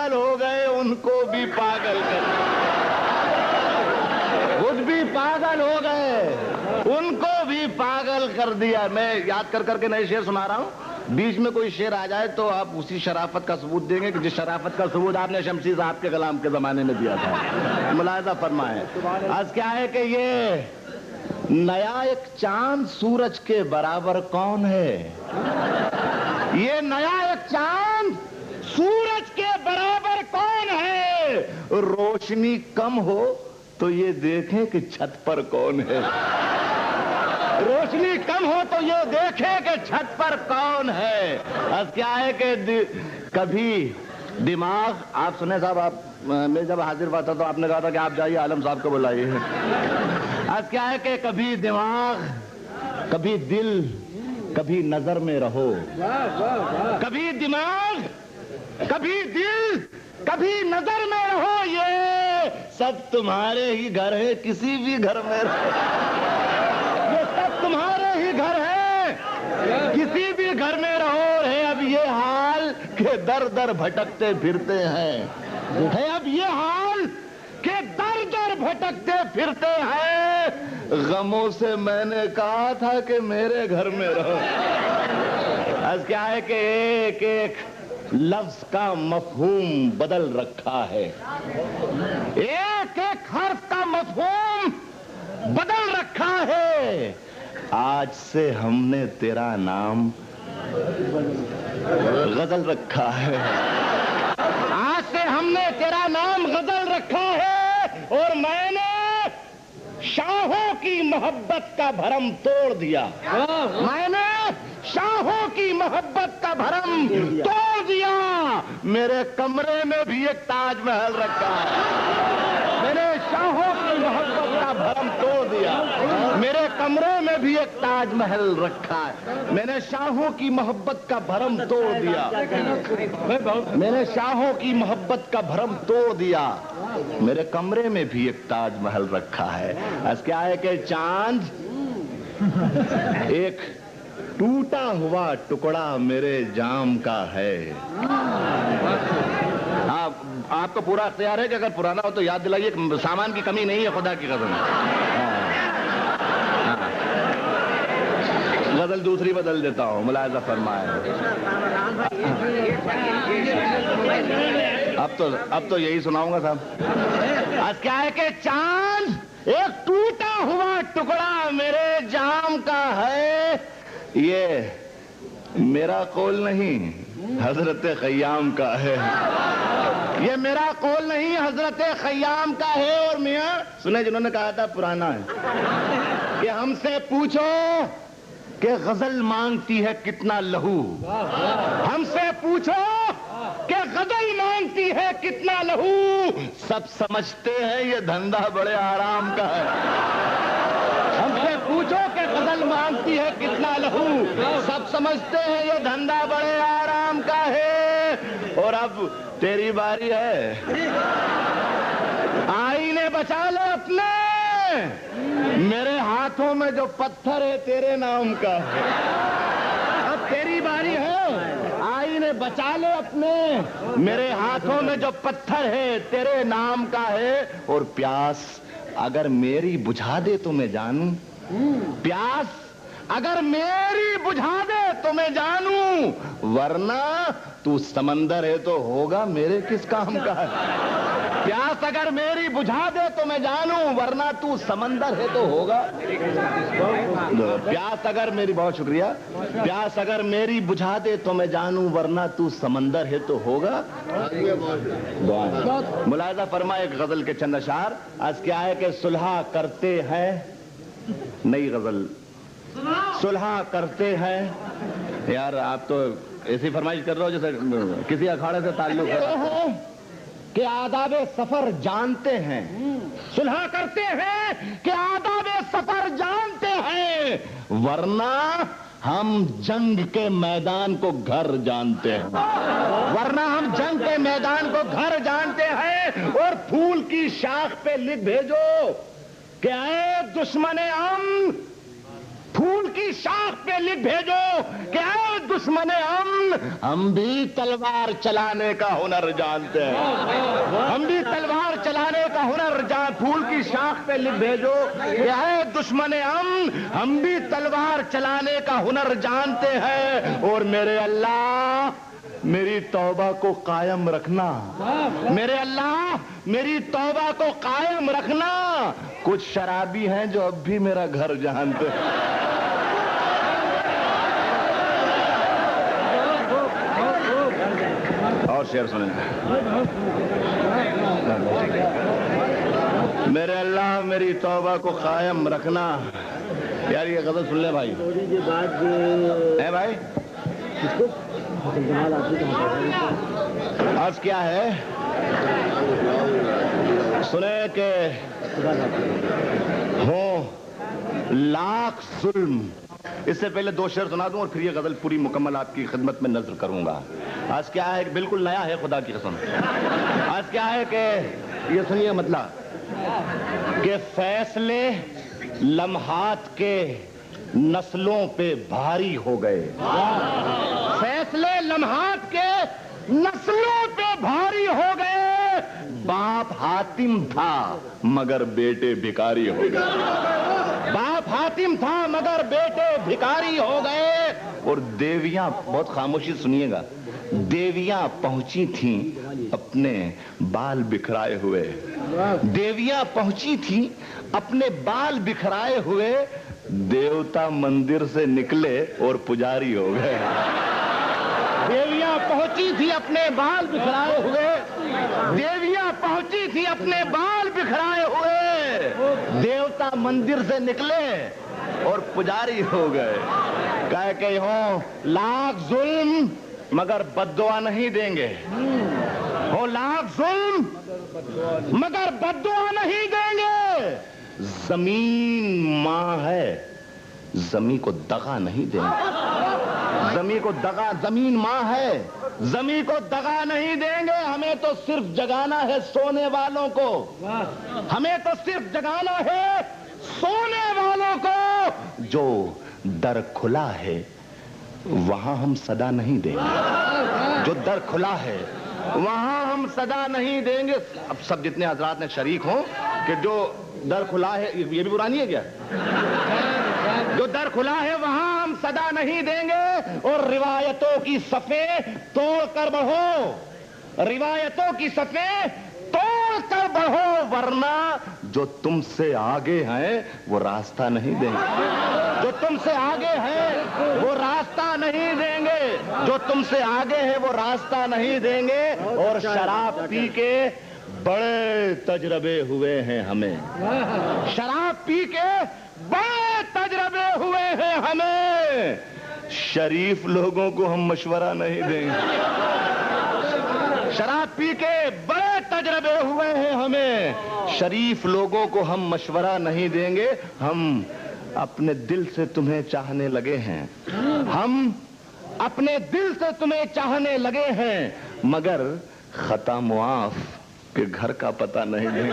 پاگل ہو گئے ان کو بھی پاگل کر دیا، خود بھی پاگل ہو گئے ان کو بھی پاگل کر دیا۔ میں یاد کر کر کے نئے شعر سنا رہا ہوں، بیچ میں کوئی شعر آ جائے تو آپ اسی شرافت کا ثبوت دیں گے کہ جس شرافت کا ثبوت آپ نے شمسی صاحب کے کلام کے زمانے میں دیا تھا۔ ملاحظہ فرمائیں، آج کیا ہے کہ یہ نیا ایک چاند سورج کے برابر کون ہے؟ یہ نیا ایک چاند سورج کے برابر کون ہے؟ روشنی کم ہو تو یہ دیکھیں کہ چھت پر کون ہے، روشنی کم ہو تو یہ دیکھیں کہ چھت پر کون ہے۔ اب کیا ہے کہ کبھی دماغ، آپ سنیں صاحب، آپ میں جب حاضر ہوا تھا تو آپ نے کہا تھا کہ آپ جائیے عالم صاحب کو بلائیے۔ اب کیا ہے کہ کبھی دماغ، کبھی دل، کبھی نظر میں رہو، کبھی دماغ، کبھی دل، کبھی نظر میں رہو، یہ سب تمہارے ہی گھر ہے، کسی بھی گھر میں رہو، یہ سب تمہارے ہی گھر ہے، کسی بھی گھر میں رہو۔ ہے اب یہ حال کہ در در بھٹکتے پھرتے ہیں، ہے اب یہ حال کہ در در بھٹکتے پھرتے ہیں، غموں سے میں نے کہا تھا کہ میرے گھر میں رہو۔ آج کیا ہے کہ ایک ایک لفظ کا مفہوم بدل رکھا ہے، ایک ایک حرف کا مفہوم بدل رکھا ہے۔ آج سے ہم نے تیرا نام غزل رکھا ہے، آج سے ہم نے تیرا نام غزل رکھا ہے، اور میں نے شاہوں کی محبت کا بھرم توڑ دیا، میں نے شاہوں کی محبت کا بھرم توڑ دیا۔ میرے کمرے میں بھی ایک تاج محل رکھا ہے، میں نے شاہوں کی محبت کا بھرم توڑ دیا، میرے کمرے میں بھی ایک تاج محل رکھا ہے، میں نے شاہوں کی محبت کا بھرم توڑ دیا، میں نے شاہوں کی محبت کا بھرم توڑ دیا، میرے کمرے میں بھی ایک تاج محل رکھا ہے۔ آج کیا ہے کہ چاند ایک ٹوٹا ہوا ٹکڑا میرے جام کا ہے۔ آپ کو پورا اختیار ہے کہ اگر پرانا ہو تو یاد دلائیے، سامان کی کمی نہیں ہے، خدا کی قسم۔ غزل دوسری بدل دیتا ہوں، ملاحظہ فرمائے۔ اب تو یہی سناؤں گا صاحب۔ آج کیا ہے کہ چاند ایک ٹوٹا ہوا ٹکڑا میرے جام کا ہے، یہ میرا قول نہیں حضرت خیام کا ہے، یہ میرا قول نہیں حضرت خیام کا ہے۔ اور میاں سنے جنہوں نے کہا تھا پرانا ہے، کہ ہم سے پوچھو کہ غزل مانگتی ہے کتنا لہو، ہم سے پوچھو کہ غزل مانگتی ہے کتنا لہو، سب سمجھتے ہیں یہ دھندا بڑے آرام کا ہے۔ ہم سے پوچھو کہ غزل مانگتی ہے کتنا لہو، سب سمجھتے ہیں یہ دھندا بڑے آرام کا ہے۔ اور اب تیری باری ہے، آئینے بچا لے اپنے، میرے ہاتھوں میں جو پتھر ہے تیرے نام کا ہے۔ اب تیری باری ہے، آئینے بچا لے اپنے، میرے ہاتھوں میں جو پتھر ہے تیرے نام کا ہے۔ اور پیاس اگر میری بجھا دے تو میں جانوں، پیاس اگر میری بجھا دے تو میں جانوں، ورنہ تو سمندر ہے تو ہوگا میرے کس کام کا ہے۔ پیاس اگر میری بجھا دے تو میں جانوں، ورنہ تو سمندر ہے تو ہوگا، پیاس اگر میری، بہت شکریہ، پیاس اگر میری بجھا دے تو میں جانوں، ورنہ تو سمندر ہے تو ہوگا۔ ملاحظہ فرمائے ایک غزل کے چند اشعار۔ آج کیا ہے کہ صلح کرتے ہیں، نئی غزل، صلح کرتے ہیں، یار آپ تو ایسی فرمائش کر رہے ہو جیسے کسی اکھاڑے سے تعلق ہے، کہ آداب سفر جانتے ہیں، صلح کرتے ہیں کہ آداب سفر جانتے ہیں، ورنہ ہم جنگ کے میدان کو گھر جانتے ہیں، ورنہ ہم جنگ کے میدان کو گھر جانتے ہیں۔ اور پھول کی شاخ پہ لکھ بھیجو کہ اے دشمن امن، پھول کی شاخ پہ لکھ بھیجو کہ اے دشمن امن، ہم بھی تلوار چلانے کا ہنر جانتے ہیں، ہم بھی تلوار چلانے کا ہنر پھول کی شاخ پہ لکھ بھیجو کہ اے دشمن امن، ہم بھی تلوار چلانے کا ہنر جانتے ہیں، اور میرے اللہ میری توبہ کو قائم رکھنا، میرے اللہ میری توبہ کو قائم رکھنا۔ کچھ شرابی ہیں جو اب بھی میرا گھر جانتے ہیں۔ اور شعر سنیں، میرے اللہ میری توبہ کو قائم رکھنا۔ یار یہ غزل سن لے بھائی، اے بھائی آج کیا ہے سنے کہ ہوں لاکھ ظلم۔ اس سے پہلے دو شعر سنا دوں اور پھر یہ غزل پوری مکمل آپ کی خدمت میں نظر کروں گا۔ آج کیا ہے بالکل نیا ہے، خدا کی قسم۔ آج کیا ہے کہ یہ سنیے مطلب کہ فیصلے لمحات کے نسلوں پہ بھاری ہو گئے، فیصلے لمحات کے نسلوں پہ بھاری ہو گئے، باپ حاتم تھا مگر بیٹے بھکاری ہو گئے، باپ حاتم تھا مگر بیٹے بھکاری ہو گئے۔ اور دیویاں، بہت خاموشی سنیے گا، دیویاں پہنچی تھیں اپنے بال بکھرائے ہوئے، دیویاں پہنچی تھیں اپنے بال بکھرائے ہوئے، دیوتا مندر سے نکلے اور پجاری ہو گئے۔ دیویاں پہنچی تھی اپنے بال بکھرائے ہوئے، دیویاں پہنچی تھی اپنے بال بکھرائے ہوئے، دیوتا مندر سے نکلے اور پجاری ہو گئے۔ کہہ کہ ہوں لاکھ ظلم مگر بد دعا نہیں دیں گے، ہو لاکھ ظلم مگر بد دعا نہیں دیں گے، زمین ماں ہے زمین کو دغا نہیں دیں گے، زمین کو دغا، زمین ماں ہے زمین کو دغا نہیں دیں گے، ہمیں تو صرف جگانا ہے سونے والوں کو، ہمیں تو صرف جگانا ہے سونے والوں کو، جو در کھلا ہے وہاں ہم صدا نہیں دیں گے، جو در کھلا ہے وہاں ہم صدا نہیں دیں گے۔ اب سب جتنے حضرات نے شریک ہوں کہ جو در کھلا ہے، یہ بھی برانی ہے کیا؟ جو در کھلا ہے وہاں ہم صدا نہیں دیں گے، اور روایتوں کی صفیں توڑ کر بڑھو، روایتوں کی صفیں توڑ کر بڑھو، ورنہ جو تم سے آگے ہیں وہ راستہ نہیں دیں گے، جو تم سے آگے ہیں وہ راستہ نہیں دیں گے، جو تم سے آگے ہیں وہ راستہ نہیں دیں گے۔ اور شراب پی کے بڑے تجربے ہوئے ہیں ہمیں، شراب پی کے بڑے تجربے ہوئے ہیں ہمیں، شریف لوگوں کو ہم مشورہ نہیں دیں گے، شراب پی کے بڑے تجربے ہوئے ہیں ہمیں، شریف لوگوں کو ہم مشورہ نہیں دیں گے، ہم اپنے دل سے تمہیں چاہنے لگے ہیں، ہم اپنے دل سے تمہیں چاہنے لگے ہیں، مگر خطا معاف کہ گھر کا پتہ نہیں دیں گے۔